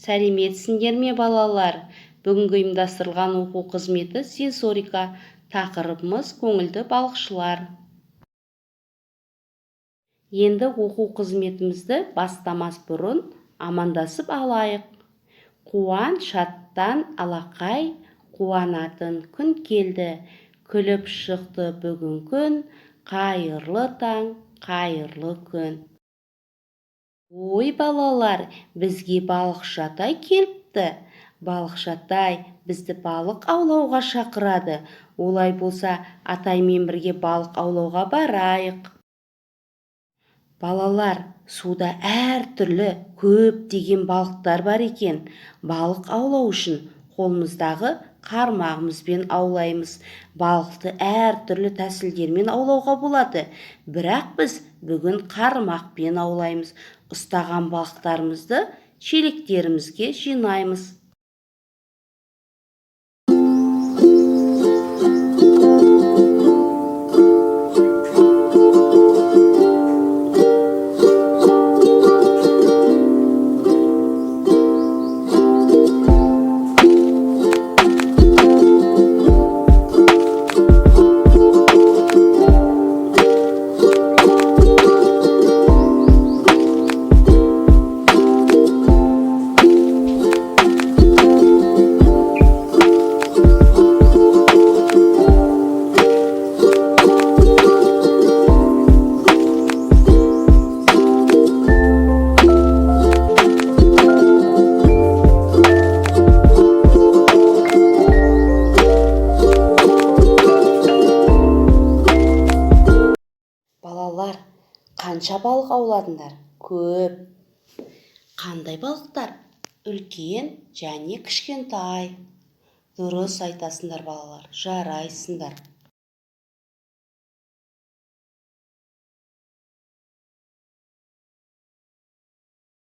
Сәлеметсіңдер ме балалар? Бүгінгі ұйымдастырылған оқу қызметі сенсорика, тақырыбымыз көңілді балықшылар. Енді оқу қызметімізді бастамас бұрын амандасып алайық. Қуан шаттан алақай, қуанатын күн келді. Күліп шықты бүгін күн, қайырлы таң, қайырлы күн. Ой балалар, бізге балықшатай келіпті. Балықшатай бізді балық аулауға шақырады. Олай болса, атаймен бірге балық аулауға барайық. Балалар, суда әртүрлі көптеген балықтар бар екен. Балық аулау үшін қолымыздағы қармағымызбен аулаймыз. Балықты әртүрлі тәсілдермен аулауға болады. Бірақ біз бүгін қармақпен аулаймыз. Ұстаған балықтарымызды шелектерімізге жинаймыз. Балалар, қанша балық ауладыңдар? Көп. Қандай балықтар? Үлкен және кішкентай. Дұрыс айтасыңдар балалар, жарайсыңдар.